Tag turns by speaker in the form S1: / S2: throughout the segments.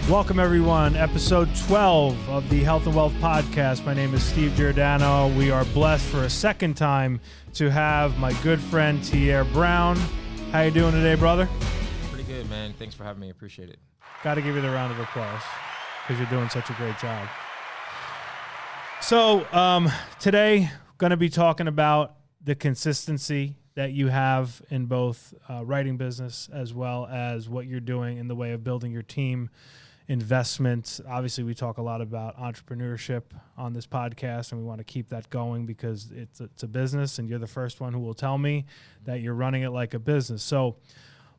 S1: Welcome, everyone. Episode 12 of the Health and Wealth Podcast. My name is Steve Giordano. We are blessed for a second time to have my good friend, Tierre Browne. How you doing today, brother?
S2: Pretty good, man. Thanks for having me. Appreciate it.
S1: Got to give you the round of applause because you're doing such a great job. So today, going to be talking about the consistency that you have in both writing business as well as what you're doing in the way of building your team, investments. Obviously, we talk a lot about entrepreneurship on this podcast, and we want to keep that going because it's a business, and you're the first one who will tell me that you're running it like a business. So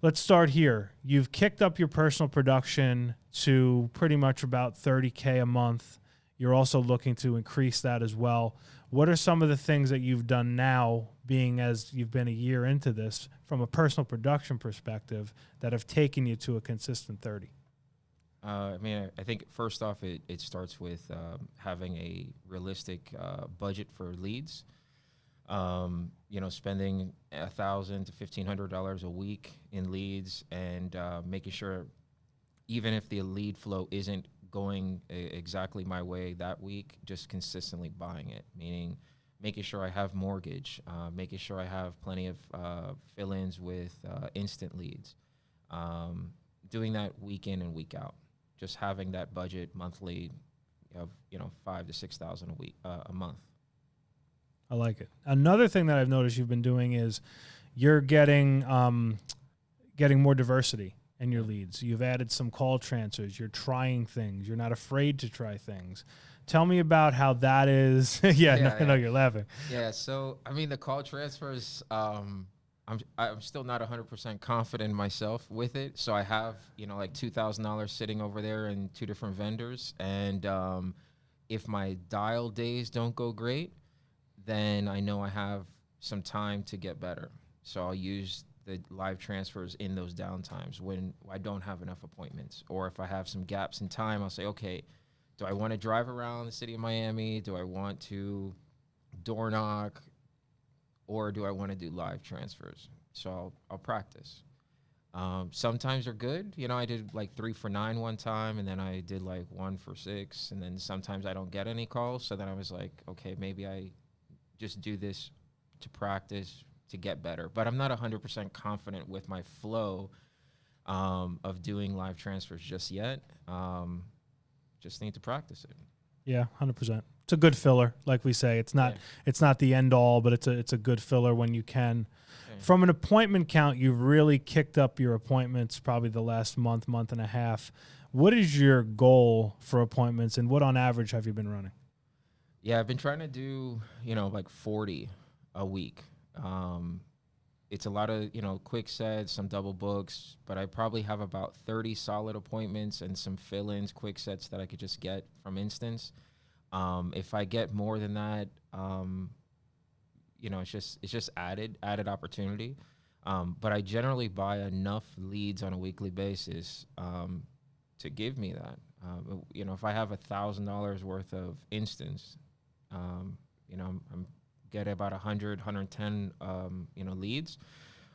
S1: let's start here. You've kicked up your personal production to pretty much about $30K a month. You're also looking to increase that as well. What are some of the things that you've done now, being as you've been a year into this, from a personal production perspective, that have taken you to a consistent 30?
S2: I think first off, it starts with having a realistic budget for leads. Spending $1,000 to $1,500 a week in leads, and making sure, even if the lead flow isn't going exactly my way that week, just consistently buying it, meaning making sure I have mortgage, making sure I have plenty of fill-ins with instant leads, doing that week in and week out, just having that budget monthly of $5,000 to $6,000 a week, a month.
S1: I like it. Another thing that I've noticed you've been doing is you're getting more diversity in your leads. You've added some call transfers. You're trying things. You're not afraid to try things. Tell me about how that is. No, you're laughing.
S2: Yeah, so, the call transfers, I'm still not 100% confident in myself with it. So I have, like $2,000 sitting over there in two different vendors. And if my dial days don't go great, then I know I have some time to get better. So I'll use the live transfers in those downtimes when I don't have enough appointments. Or if I have some gaps in time, I'll say, okay, do I want to drive around the city of Miami? Do I want to door knock? Or do I want to do live transfers? So I'll practice. Sometimes they're good. I did like 3 for 9 one time, and then I did like 1 for 6. And then sometimes I don't get any calls. So then I was like, okay, maybe I just do this to practice to get better. But I'm not 100% confident with my flow of doing live transfers just yet. Just need to practice it.
S1: Yeah, 100%. It's a good filler, like we say. It's not the end all, but it's a good filler when you can. Yeah. From an appointment count, you've really kicked up your appointments probably the last month and a half. What is your goal for appointments, and what on average have you been running?
S2: Yeah, I've been trying to do, like 40 a week. It's a lot of, quick sets, some double books, but I probably have about 30 solid appointments and some fill-ins, quick sets that I could just get from instance. If I get more than that, it's just added opportunity. But I generally buy enough leads on a weekly basis to give me that. If I have $1,000 worth of instance, I'm get about 100, 110, leads,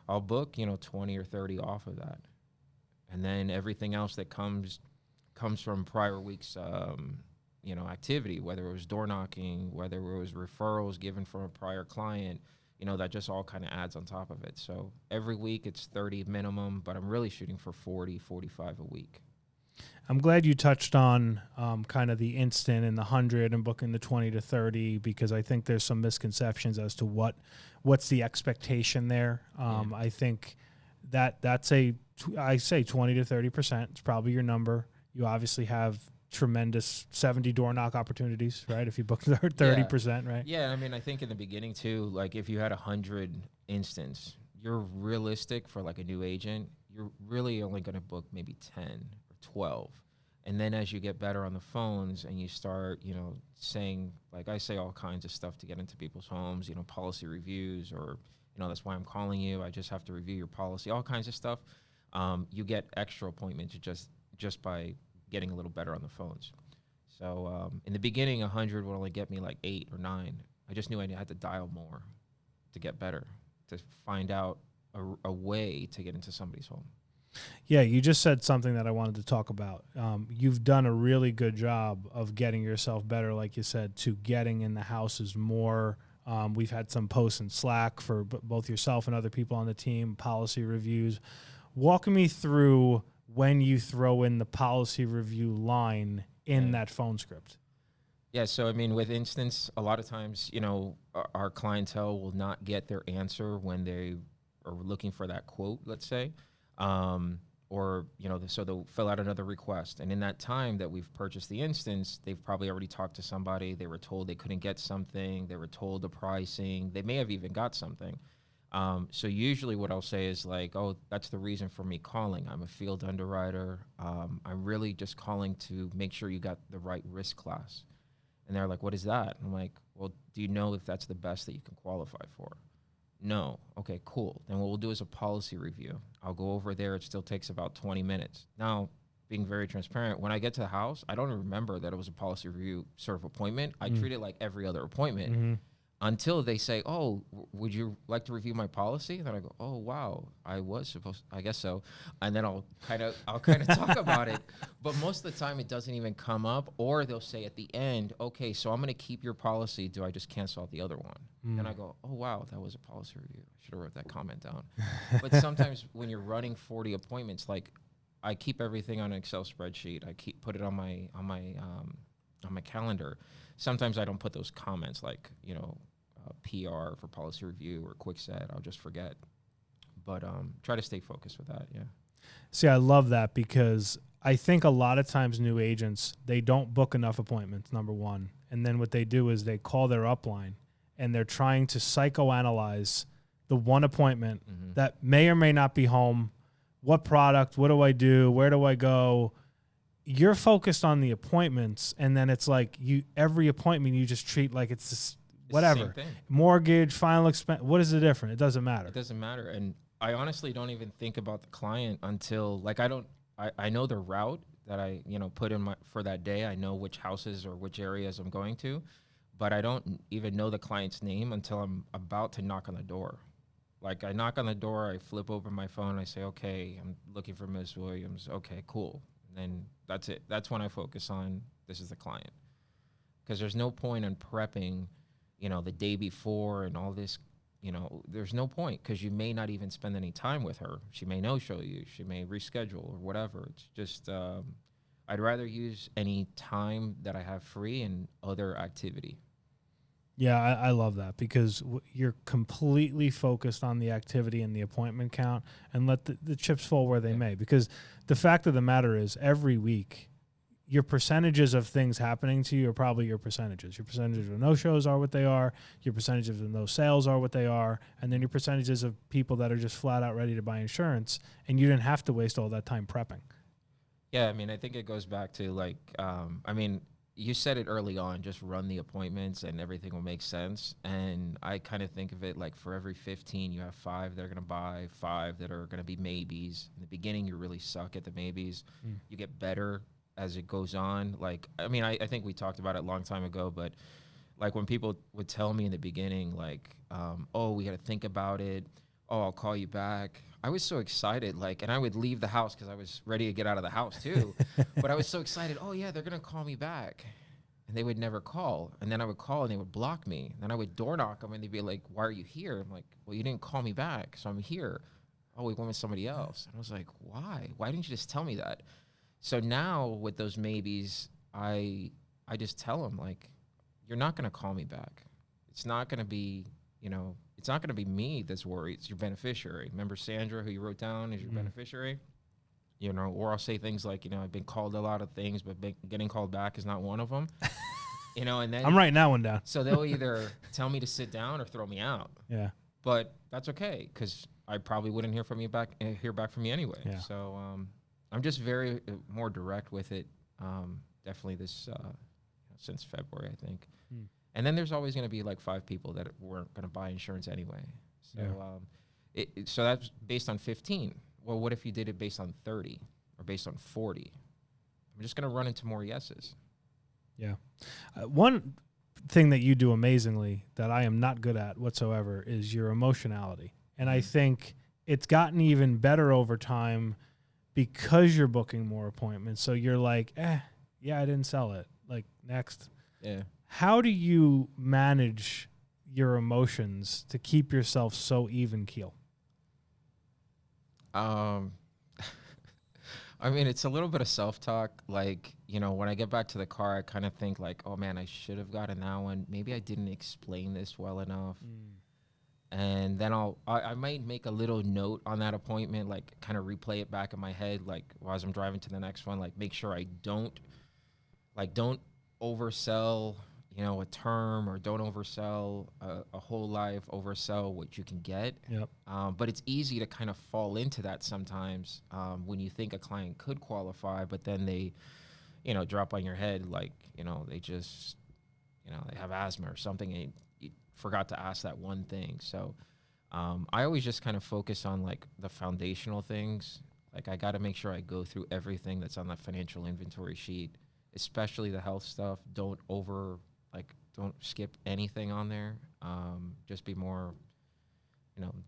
S2: I'll book, 20 or 30 off of that. And then everything else that comes from prior weeks, activity, whether it was door knocking, whether it was referrals given from a prior client, that just all kind of adds on top of it. So every week it's 30 minimum, but I'm really shooting for 40, 45 a week.
S1: I'm glad you touched on kind of the instant and the 100 and booking the 20 to 30, because I think there's some misconceptions as to what's the expectation there. I think that's I say 20 to 30%. It's probably your number. You obviously have tremendous 70 door knock opportunities, right? If you book 30%, right?
S2: Yeah, I think in the beginning too, like if you had 100 instance, you're realistic for like a new agent. You're really only going to book maybe 10 or 12. And then as you get better on the phones and you start, saying, like I say all kinds of stuff to get into people's homes, policy reviews, or, that's why I'm calling you. I just have to review your policy, all kinds of stuff. You get extra appointments just by getting a little better on the phones. So in the beginning, 100 would only get me like 8 or 9. I just knew I had to dial more to get better, to find out a way to get into somebody's home.
S1: Yeah, you just said something that I wanted to talk about. You've done a really good job of getting yourself better, like you said, to getting in the houses more. We've had some posts in Slack for both yourself and other people on the team, policy reviews. Walk me through when you throw in the policy review line in that phone script.
S2: Yeah, so I mean, with instance, a lot of times, you know, our clientele will not get their answer when they are looking for that quote, let's say. Or, you know, so they'll fill out another request. And in that time that we've purchased the instance, they've probably already talked to somebody. They were told they couldn't get something. They were told the pricing. They may have even got something. So usually what I'll say is like, oh, that's the reason for me calling. I'm a field underwriter. I'm really just calling to make sure you got the right risk class. And they're like, what is that? I'm like, well, do you know if that's the best that you can qualify for? No. Okay, cool. Then what we'll do is a policy review. I'll go over there. It still takes about 20 minutes. Now, being very transparent, when I get to the house, I don't remember that it was a policy review sort of appointment. I treat it like every other appointment until they say, oh, would you like to review my policy? Then I go, oh, wow, I guess so. And then I'll kind of talk about it. But most of the time it doesn't even come up, or they'll say at the end, okay, so I'm going to keep your policy. Do I just cancel out the other one? And I go, oh, wow, that was a policy review. I should have wrote that comment down. But sometimes when you're running 40 appointments, like I keep everything on an Excel spreadsheet. I put it on my calendar. Sometimes I don't put those comments like, you know, PR for policy review or quick set. I'll just forget. But try to stay focused with that, yeah.
S1: See, I love that because I think a lot of times new agents, they don't book enough appointments, number one. And then what they do is they call their upline and they're trying to psychoanalyze the one appointment that may or may not be home. What product? What do I do? Where do I go? You're focused on the appointments, and then it's like every appointment you just treat like it's just whatever. Mortgage, final expense. What is the difference? It doesn't matter.
S2: It doesn't matter. And I honestly don't even think about the client until like I know the route that I, you know, put in for that day. I know which houses or which areas I'm going to, but I don't even know the client's name until I'm about to knock on the door. Like I knock on the door, I flip open my phone, I say, okay, I'm looking for Ms. Williams. Okay, cool. And then that's it. That's when I focus on this is the client. Because there's no point in prepping, you know, the day before and all this, you know, there's no point because you may not even spend any time with her. She may no-show you. She may reschedule or whatever. It's just, I'd rather use any time that I have free in other activity.
S1: Yeah, I love that because you're completely focused on the activity and the appointment count and let the chips fall where they may. Because the fact of the matter is every week, your percentages of things happening to you are probably your percentages. Your percentages of no-shows are what they are. Your percentages of no sales are what they are. And then your percentages of people that are just flat out ready to buy insurance. And you didn't have to waste all that time prepping.
S2: Yeah, I mean, I think it goes back to like, I mean, you said it early on, just run the appointments and everything will make sense. And I kind of think of it like for every 15, you have 5 that are going to buy, 5 that are going to be maybes. In the beginning, you really suck at the maybes. You get better as it goes on. Like, I mean, I think we talked about it a long time ago, but like when people would tell me in the beginning, like, oh, we got to think about it. Oh, I'll call you back. I was so excited, like, and I would leave the house because I was ready to get out of the house too. But I was so excited. Oh yeah, they're gonna call me back, and they would never call. And then I would call, and they would block me. Then I would door knock them, and they'd be like, "Why are you here?" I'm like, "Well, you didn't call me back, so I'm here." Oh, we went with somebody else. And I was like, "Why? Why didn't you just tell me that?" So now with those maybes, I just tell them like, "You're not gonna call me back. It's not gonna be, you know." It's not going to be me that's worried. It's your beneficiary. Remember Sandra, who you wrote down as your beneficiary? You know, or I'll say things like, you know, I've been called a lot of things, but getting called back is not one of them. You know, and then
S1: I'm writing that one down.
S2: So they'll either tell me to sit down or throw me out.
S1: Yeah.
S2: But that's okay because I probably wouldn't hear back from you anyway. Yeah. So I'm just very more direct with it. Definitely this since February, I think. And then there's always going to be like 5 people that weren't going to buy insurance anyway. So so that's based on 15. Well, what if you did it based on 30 or based on 40? I'm just going to run into more yeses.
S1: Yeah. One thing that you do amazingly that I am not good at whatsoever is your emotionality. And I think it's gotten even better over time because you're booking more appointments. So you're like, yeah, I didn't sell it. Like, next.
S2: Yeah.
S1: How do you manage your emotions to keep yourself so even keel?
S2: I mean, it's a little bit of self-talk. Like, when I get back to the car, I kind of think like, oh man, I should have gotten that one. Maybe I didn't explain this well enough. And then I might make a little note on that appointment, like kind of replay it back in my head, like as I'm driving to the next one, like make sure I don't oversell, a term, or don't oversell a whole life, oversell what you can get.
S1: Yep.
S2: But it's easy to kind of fall into that sometimes when you think a client could qualify, but then they, drop on your head like, they just, they have asthma or something, and you forgot to ask that one thing. So I always just kind of focus on like the foundational things. Like I got to make sure I go through everything that's on that financial inventory sheet, especially the health stuff. Don't skip anything on there. Just be more,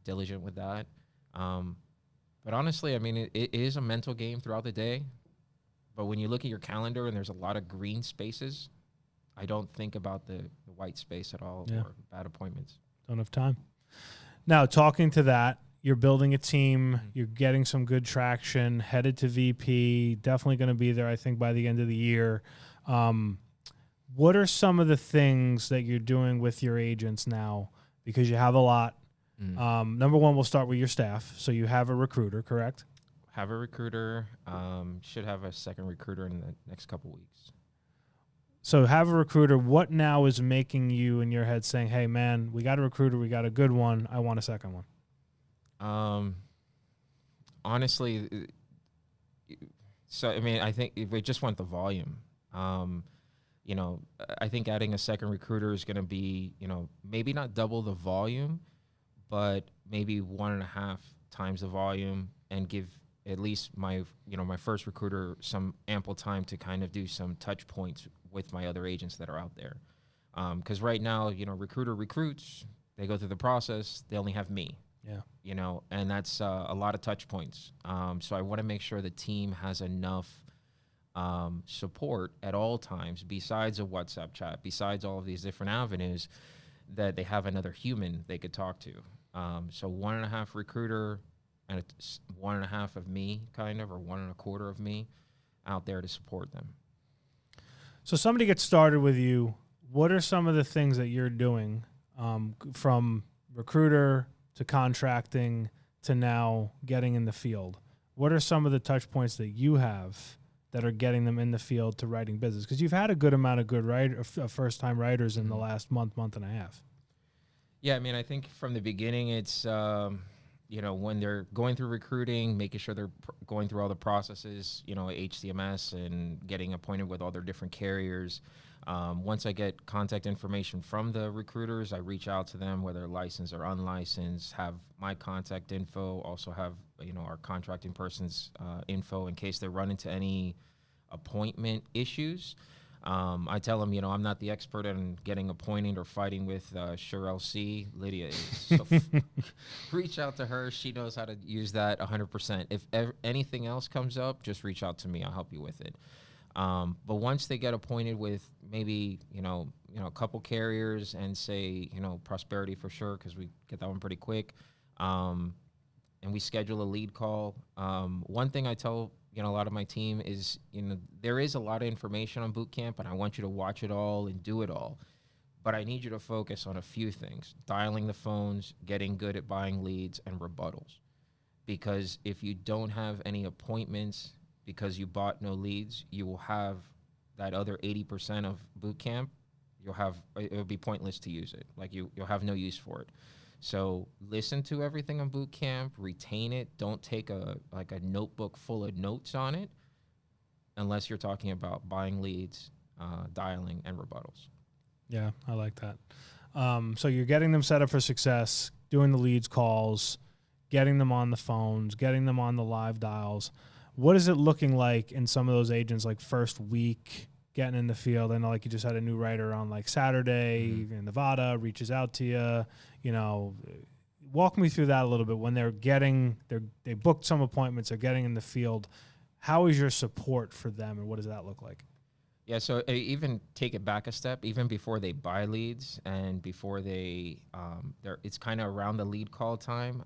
S2: diligent with that. But honestly, I mean, it is a mental game throughout the day. But when you look at your calendar and there's a lot of green spaces, I don't think about the white space at all, or bad appointments.
S1: Don't have time. Now, talking to that, you're building a team, you're getting some good traction, headed to VP, definitely going to be there, I think, by the end of the year. What are some of the things that you're doing with your agents now? Because you have a lot. Number one, we'll start with your staff. So you have a recruiter, correct?
S2: Have a recruiter. Should have a second recruiter in the next couple weeks.
S1: So have a recruiter. What now is making you in your head saying, hey, man, we got a recruiter, we got a good one, I want a second one?
S2: Honestly, so, I mean, I think we just want the volume. I think adding a second recruiter is going to be, maybe not double the volume, but maybe 1.5 times the volume, and give at least my first recruiter some ample time to kind of do some touch points with my other agents that are out there. Because right now, recruiter recruits, they go through the process, they only have me.
S1: Yeah.
S2: And that's a lot of touch points. So I want to make sure the team has enough support at all times, besides a WhatsApp chat, besides all of these different avenues, that they have another human they could talk to. So 1.5 recruiter and 1.5 of me, kind of, or 1.25 of me out there to support them.
S1: So somebody gets started with you. What are some of the things that you're doing from recruiter to contracting to now getting in the field? What are some of the touch points that you have that are getting them in the field to writing business? Because you've had a good amount of good first-time writers in the last month and a half.
S2: Yeah, I mean, I think from the beginning, it's, when they're going through recruiting, making sure they're going through all the processes, HCMS, and getting appointed with all their different carriers. Once I get contact information from the recruiters, I reach out to them, whether licensed or unlicensed, have my contact info, also have, our contracting person's info in case they run into any appointment issues. I tell them, I'm not the expert in getting appointed or fighting with Sure LC. Lydia is. So reach out to her. She knows how to use that 100%. If anything else comes up, just reach out to me. I'll help you with it. But once they get appointed with maybe, a couple carriers and say, Prosperity for sure, because we get that one pretty quick, and we schedule a lead call. One thing I tell a lot of my team is, there is a lot of information on boot camp, and I want you to watch it all and do it all. But I need you to focus on a few things: dialing the phones, getting good at buying leads, and rebuttals. Because if you don't have any appointments because you bought no leads, you will have that other 80% of boot camp. It'll be pointless to use it. Like you'll have no use for it. So listen to everything on boot camp, retain it. Don't take a notebook full of notes on it, unless you're talking about buying leads, dialing, and rebuttals.
S1: Yeah, I like that. So you're getting them set up for success, doing the leads calls, getting them on the phones, getting them on the live dials. What is it looking like in some of those agents, like first week getting in the field? I know, like, you just had a new writer on like Saturday in Nevada, reaches out to you. walk me through that a little bit. When they booked some appointments, they're getting in the field. How is your support for them, and what does that look like?
S2: Yeah, so even take it back a step, even before they buy leads and before it's kind of around the lead call time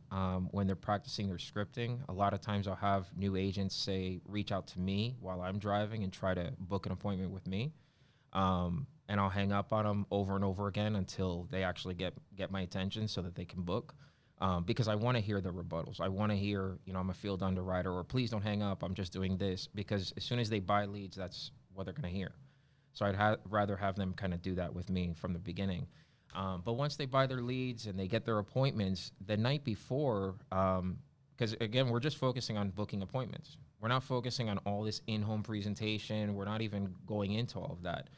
S2: when they're practicing their scripting. A lot of times I'll have new agents reach out to me while I'm driving and try to book an appointment with me. And I'll hang up on them over and over again until they actually get my attention so that they can book. Because I want to hear the rebuttals. I want to hear, I'm a field underwriter, or please don't hang up, I'm just doing this. Because as soon as they buy leads, that's what they're going to hear. So I'd rather have them kind of do that with me from the beginning. But once they buy their leads and they get their appointments, the night before, because again, we're just focusing on booking appointments. We're not focusing on all this in-home presentation. We're not even going into all of that.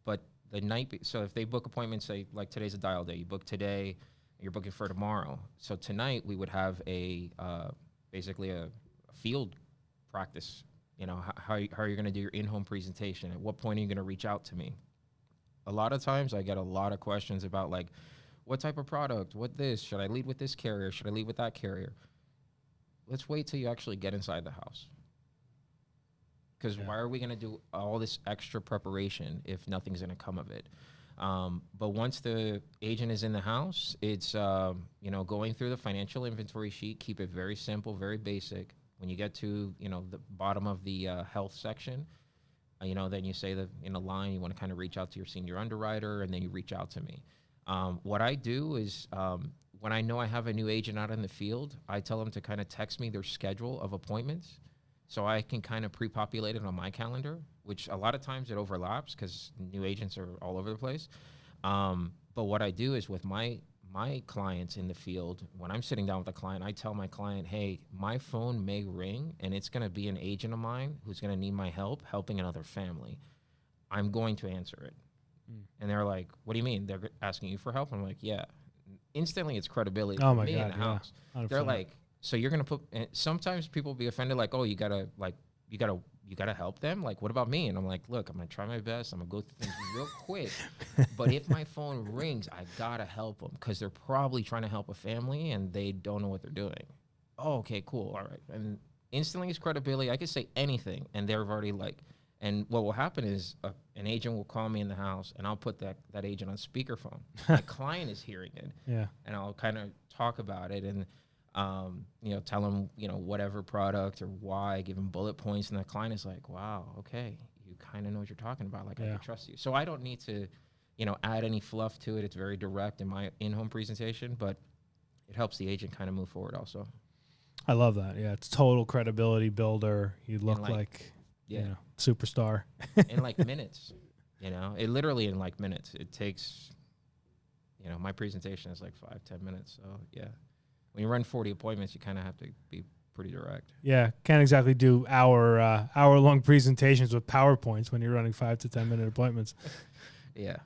S2: But the night, so if they book appointments, say like today's a dial day, you book today, you're booking for tomorrow. So tonight we would have basically a field practice. How are you going to do your in-home presentation? At what point are you going to reach out to me? A lot of times I get a lot of questions about like, what type of product, what this, should I lead with this carrier? Should I lead with that carrier? Let's wait till you actually get inside the house. Because why are we going to do all this extra preparation if nothing's going to come of it? But once the agent is in the house, it's, going through the financial inventory sheet, keep it very simple, very basic. When you get to, the bottom of the health section, then you say that in a line, you want to kind of reach out to your senior underwriter, and then you reach out to me. What I do is when I know I have a new agent out in the field, I tell them to kind of text me their schedule of appointments so I can kind of pre-populate it on my calendar, which a lot of times it overlaps because new agents are all over the place. But what I do is with my clients in the field, when I'm sitting down with a client, I tell my client, hey, my phone may ring and it's going to be an agent of mine who's going to need my help helping another family. I'm going to answer it. And they're like, what do you mean? They're asking you for help? I'm like, yeah. Instantly it's credibility for me in the house. 100%. They're like, so you're going to put, and sometimes people be offended like, oh, you got to help them. Like, what about me? And I'm like, look, I'm going to try my best. I'm going to go through things real quick. But if my phone rings, I got to help them because they're probably trying to help a family and they don't know what they're doing. Oh, okay, cool. All right. And instantly it's credibility. I could say anything and they're already like, and what will happen is an agent will call me in the house and I'll put that agent on speakerphone. My client is hearing it. Yeah. And I'll kind of talk about it and, tell them, whatever product or why, give them bullet points. And the client is like, wow, okay, you kind of know what you're talking about. Like, I can trust you. So I don't need to, add any fluff to it. It's very direct in my in-home presentation, but it helps the agent kind of move forward also.
S1: I love that. Yeah. It's total credibility builder. You look like superstar.
S2: In like minutes, it literally in like minutes. It takes, my presentation is like 5-10 minutes. So yeah. When you run 40 appointments, you kind of have to be pretty direct.
S1: Yeah, can't exactly do hour-long presentations with PowerPoints when you're running 5 to 10 minute appointments.
S2: Yeah.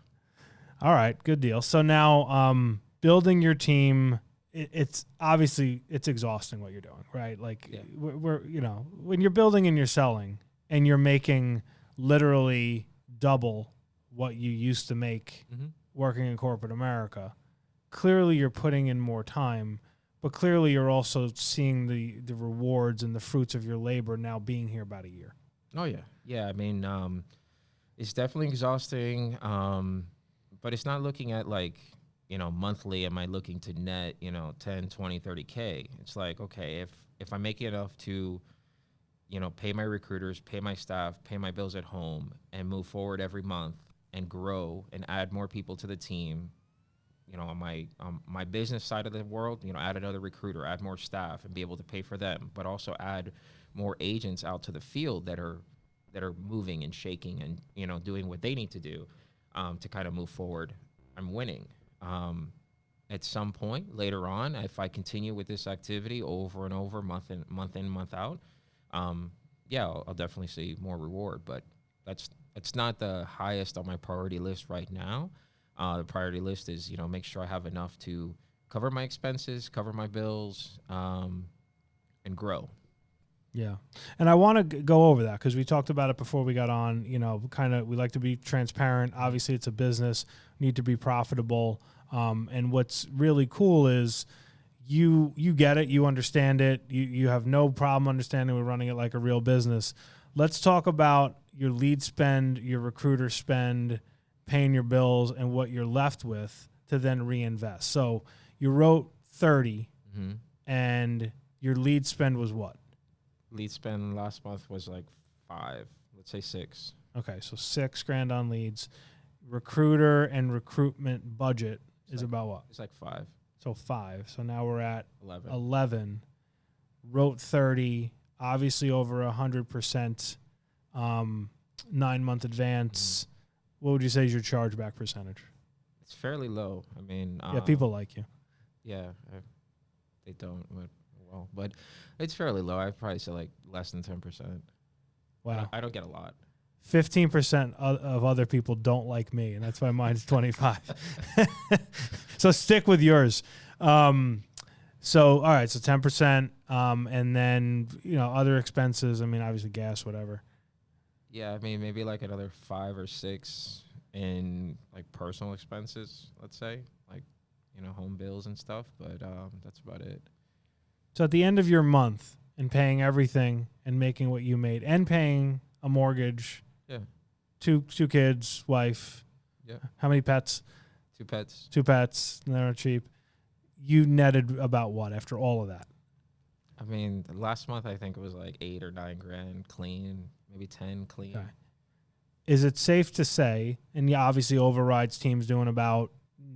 S1: All right, good deal. So now building your team, it's obviously it's exhausting what you're doing, right? Like we're when you're building and you're selling and you're making literally double what you used to make working in corporate America, clearly you're putting in more time. But clearly you're also seeing the rewards and the fruits of your labor now being here about a year.
S2: Oh, yeah. Yeah, I mean, it's definitely exhausting, but it's not looking at like, monthly, am I looking to net, 10, 20, 30K? It's like, okay, if I'm making enough to, pay my recruiters, pay my staff, pay my bills at home, and move forward every month and grow and add more people to the team, on my business side of the world, add another recruiter, add more staff and be able to pay for them, but also add more agents out to the field that are moving and shaking and, doing what they need to do to kind of move forward. I'm winning. At some point later on, if I continue with this activity over and over, month in, month out, I'll definitely see more reward, but it's not the highest on my priority list right now. The priority list is, make sure I have enough to cover my expenses, cover my bills, and grow.
S1: Yeah. And I want to go over that because we talked about it before we got on. We like to be transparent. Obviously, it's a business, need to be profitable. And what's really cool is you get it, you understand it, you have no problem understanding we're running it like a real business. Let's talk about your lead spend, your recruiter spend, paying your bills, and what you're left with to then reinvest. So you wrote 30, and your lead spend was what?
S2: Lead spend last month was like 5, let's say 6.
S1: Okay, so $6,000 on leads. Recruiter and recruitment budget is about what?
S2: It's like 5.
S1: So 5. So now we're at
S2: 11.
S1: 11. Wrote 30. Obviously over 100%. 9-month advance. What would you say is your chargeback percentage?
S2: It's fairly low. I mean,
S1: yeah, people like you.
S2: Yeah, they don't. But it's fairly low. I'd probably say like less than 10%.
S1: Wow.
S2: I don't get a lot.
S1: 15% of other people don't like me, and that's why mine's 25. So stick with yours. So, all right, so 10%, and then, other expenses. I mean, obviously gas, whatever.
S2: Yeah, I mean, maybe like another 5 or 6 in like personal expenses, let's say, like, home bills and stuff. But that's about it.
S1: So at the end of your month and paying everything and making what you made and paying a mortgage,
S2: yeah,
S1: two kids, wife,
S2: yeah,
S1: how many pets?
S2: 2 pets.
S1: 2 pets. They're not cheap. You netted about what after all of that?
S2: I mean, last month I think it was like 8 or 9 grand clean, maybe 10 clean.
S1: Okay. Is it safe to say, and obviously overrides teams doing about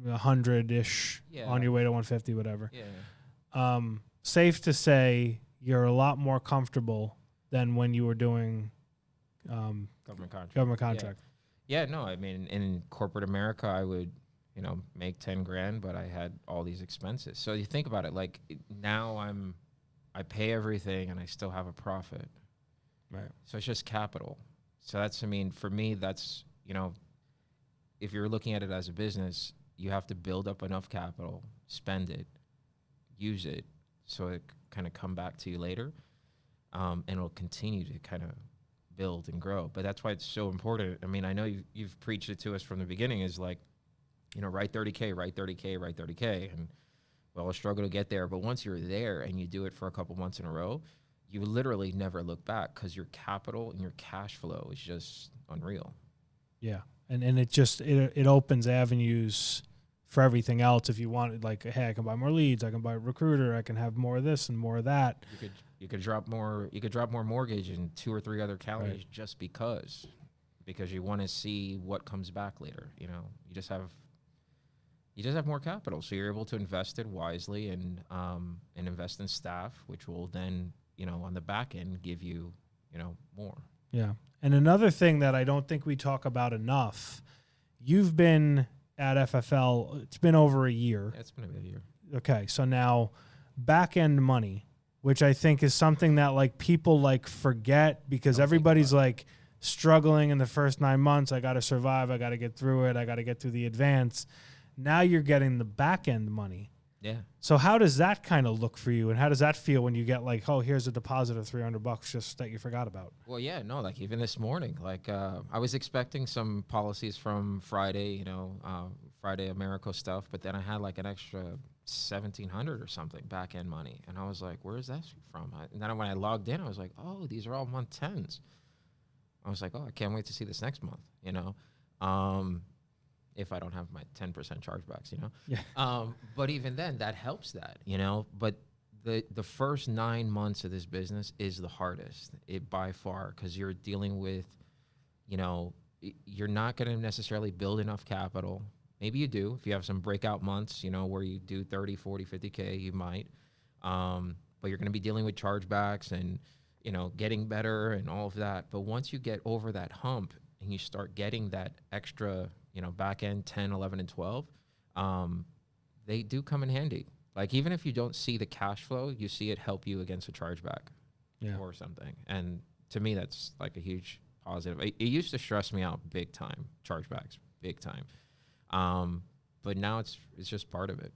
S1: 100-ish on your way to 150, whatever.
S2: Yeah.
S1: Safe to say you're a lot more comfortable than when you were doing government contract.
S2: Yeah, no, I mean, in corporate America, I would, make 10 grand, but I had all these expenses. So you think about it, like now I pay everything and I still have a profit.
S1: Right.
S2: So it's just capital. So that's, I mean, for me, that's, if you're looking at it as a business, you have to build up enough capital, spend it, use it, so it kind of come back to you later, and it'll continue to kind of build and grow. But that's why it's so important. I mean, I know you've preached it to us from the beginning, is like, write 30K, write 30K, write 30K. And, well, I'll struggle to get there. But once you're there and you do it for a couple months in a row, you literally never look back because your capital and your cash flow is just unreal.
S1: Yeah. And it just, it opens avenues for everything else. If you want, like, hey, I can buy more leads, I can buy a recruiter, I can have more of this and more of that.
S2: You could drop more mortgage in 2 or 3 other counties, right, just because you want to see what comes back later. You just have more capital, so you're able to invest it wisely and invest in staff, which will then, on the back end give you, more. Yeah.
S1: And another thing that I don't think we talk about enough, you've been at FFL, it's been over a year.
S2: Yeah, it's been about a year.
S1: Okay, so now back end money, which I think is something that like people like forget because everybody's like struggling in the first 9 months. I got to survive. I got to get through it. I got to get through the advance. Now you're getting the back end money.
S2: Yeah.
S1: So how does that kind of look for you, and how does that feel when you get like, oh, here's a deposit of $300 just that you forgot about?
S2: Well, yeah, no, like even this morning, like I was expecting some policies from Friday, Friday Americo stuff, but then I had like an extra $1,700 or something back end money, and I was like, where is that from? And then when I logged in, I was like, oh, these are all month 10s. I was like, oh, I can't wait to see this next month, if I don't have my 10% chargebacks,
S1: Yeah.
S2: But even then, that helps that, But the first 9 months of this business is the hardest, by far, because you're dealing with, you're not going to necessarily build enough capital. Maybe you do. If you have some breakout months, where you do 30, 40, 50K, you might. But you're going to be dealing with chargebacks and, getting better and all of that. But once you get over that hump and you start getting that extra, back end 10, 11, and 12, they do come in handy. Like, even if you don't see the cash flow, you see it help you against a chargeback or something. And to me, that's like a huge positive. It used to stress me out big time, chargebacks, big time. But now it's just part of it.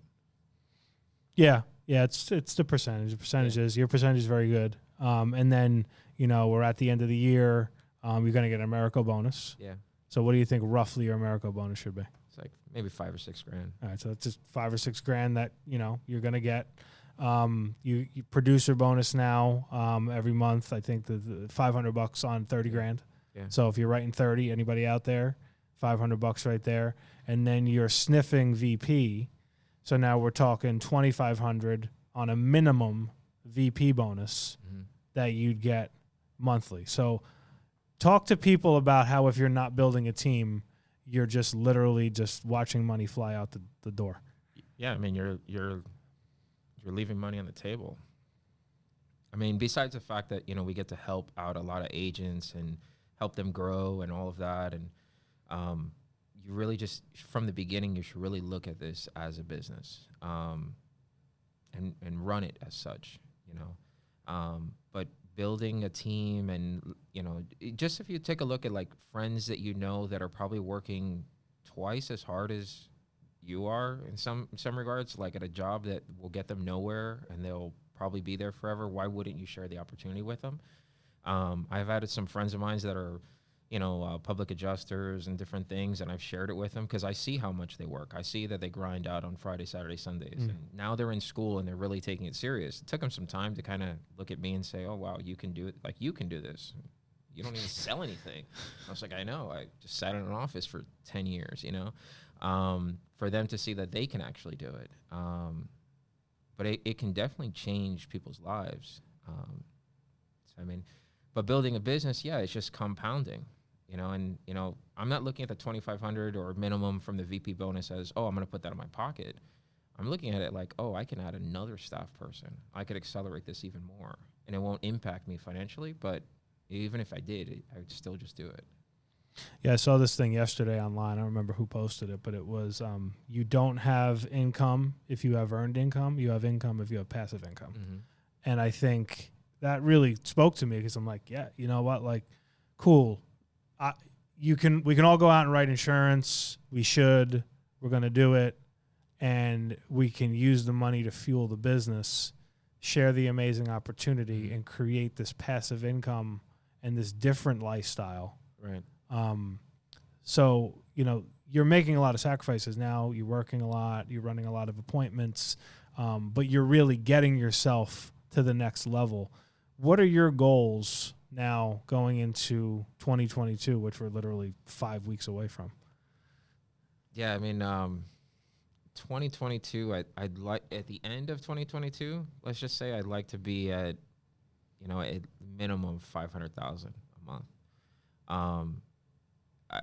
S1: Yeah. Yeah. It's the percentage. The percentage is, your percentage is very good. And then, we're at the end of the year. You're going to get an Americo bonus.
S2: Yeah.
S1: So what do you think roughly your Americo bonus should be?
S2: It's like maybe $5 or $6 grand.
S1: All right. So it's just $5 or $6 grand that, you're going to get. You producer bonus now, every month. I think the $500 on 30 grand.
S2: Yeah.
S1: So if you're writing 30, anybody out there, $500 right there. And then you're sniffing VP. So now we're talking 2,500 on a minimum VP bonus that you'd get monthly. So talk to people about how, if you're not building a team, you're just literally just watching money fly out the door.
S2: Yeah. I mean, you're leaving money on the table. I mean, besides the fact that, we get to help out a lot of agents and help them grow and all of that. And you really just, from the beginning, you should really look at this as a business and run it as such, but building a team and, just if you take a look at like friends that that are probably working twice as hard as you are in some regards, like at a job that will get them nowhere and they'll probably be there forever, why wouldn't you share the opportunity with them? I've had some friends of mine that are, public adjusters and different things, and I've shared it with them because I see how much they work. I see that they grind out on Friday, Saturday, Sundays, and now they're in school and they're really taking it serious. It took them some time to kind of look at me and say, "Oh, wow, you can do it. Like, you can do this. You don't even sell anything." I was like, "I know. I just sat in an office for 10 years, for them to see that they can actually do it. But it can definitely change people's lives. But building a business, yeah, it's just compounding, and, I'm not looking at the 2,500 or minimum from the VP bonus as, oh, I'm going to put that in my pocket. I'm looking at it like, oh, I can add another staff person. I could accelerate this even more, and it won't impact me financially. But even if I did, I would still just do it.
S1: Yeah, I saw this thing yesterday online. I don't remember who posted it, but it was you don't have income if you have earned income. You have income if you have passive income. And I think that really spoke to me because I'm like, yeah, you know what? Like, cool. We can all go out and write insurance. We're going to do it. And we can use the money to fuel the business, share the amazing opportunity, and create this passive income and this different lifestyle.
S2: Right.
S1: So, you're making a lot of sacrifices now. You're working a lot. You're running a lot of appointments, but you're really getting yourself to the next level. What are your goals now going into 2022, which we're literally 5 weeks away from?
S2: Yeah, I mean, 2022, I'd like, at the end of 2022, let's just say I'd like to be at, a minimum of 500,000 a month.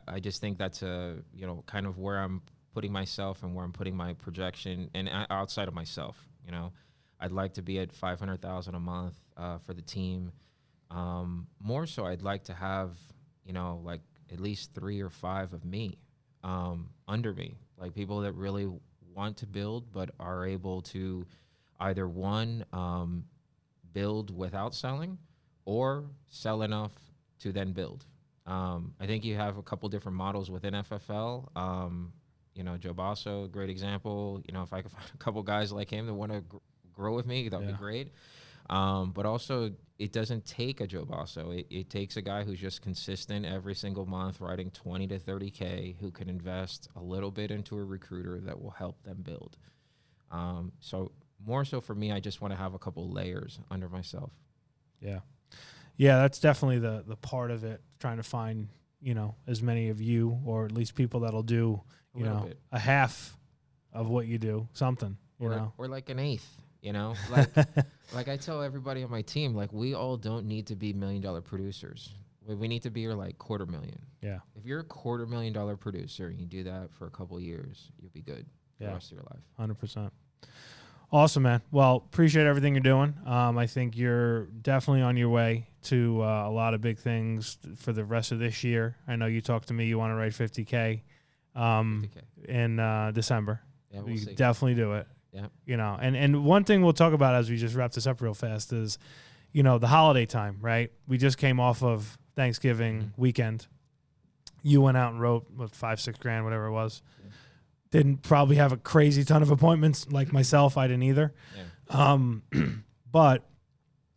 S2: I just think that's kind of where I'm putting myself and where I'm putting my projection, and outside of myself, I'd like to be at 500,000 a month for the team. More so, I'd like to have, like at least 3 or 5 of me under me, like people that really want to build but are able to either one, build without selling, or sell enough to then build. I think you have a couple different models within FFL. Joe Basso, a great example. If I could find a couple guys like him that want to grow with me, that would be great. But also, it doesn't take a Joe Basso. It takes a guy who's just consistent every single month, writing 20 to 30K, who can invest a little bit into a recruiter that will help them build. So more so for me, I just want to have a couple layers under myself.
S1: Yeah. Yeah, that's definitely the part of it, trying to find, as many of you, or at least people that'll do, a half of what you do, something,
S2: or like an eighth, like I tell everybody on my team, like, we all don't need to be $1 million producers. We need to be like $250,000.
S1: Yeah.
S2: If you're a $250,000 producer and you do that for a couple of years, you'll be good for the rest of your life.
S1: 100%. Awesome, man. Well, appreciate everything you're doing. I think you're definitely on your way to a lot of big things for the rest of this year. I know you talked to me. You want to write 50K,
S2: 50K.
S1: In December.
S2: Yeah, we'll see.
S1: Definitely do it.
S2: Yeah.
S1: And one thing we'll talk about as we just wrap this up real fast is, the holiday time, right? We just came off of Thanksgiving weekend. You went out and wrote, $5-6 grand, whatever it was. didn't probably have a crazy ton of appointments like myself. I didn't either.
S2: Yeah.
S1: But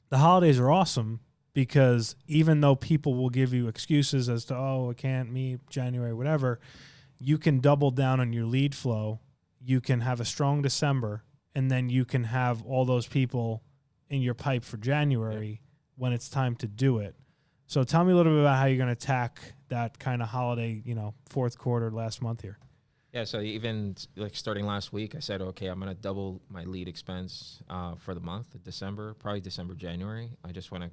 S1: the holidays are awesome because even though people will give you excuses as to, oh, I can't meet January, whatever, you can double down on your lead flow. You can have a strong December, and then you can have all those people in your pipe for January when it's time to do it. So tell me a little bit about how you're going to attack that kind of holiday, fourth quarter, last month here.
S2: Yeah, so even like starting last week, I said, okay, I'm going to double my lead expense for the month of December, probably December, January. I just want to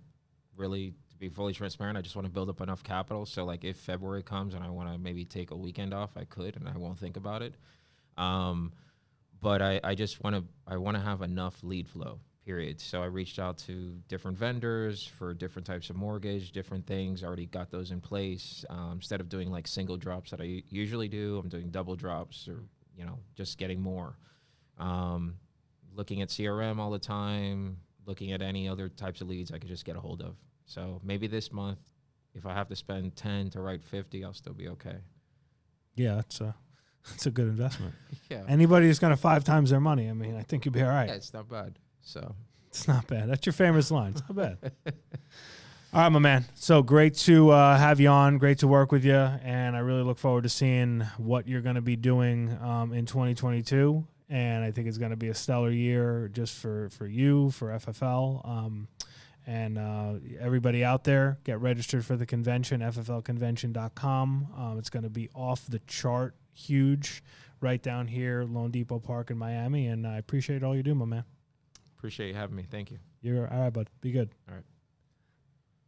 S2: really, to be fully transparent, I just want to build up enough capital. So like if February comes and I want to maybe take a weekend off, I could, and I won't think about it. But I just want to have enough lead flow, period. So I reached out to different vendors for different types of mortgage, different things. I already got those in place. Instead of doing like single drops that I usually do, I'm doing double drops or, just getting more. Looking at CRM all the time, looking at any other types of leads I could just get a hold of. So maybe this month, if I have to spend 10 to write 50, I'll still be okay.
S1: Yeah, that's a good investment.
S2: Yeah.
S1: Anybody who's going to 5 times their money, I mean, I think you'll be all right.
S2: Yeah, it's not bad. So
S1: it's not bad. That's your famous line. It's not bad. All right, my man. So great to have you on. Great to work with you. And I really look forward to seeing what you're going to be doing in 2022. And I think it's going to be a stellar year just for you, for FFL. And everybody out there, get registered for the convention, fflconvention.com. It's going to be off the chart, huge, right down here, Lone Depot Park in Miami. And I appreciate all you do, my man.
S2: Appreciate you having me. Thank you.
S1: You're all right, bud. Be good.
S2: All right.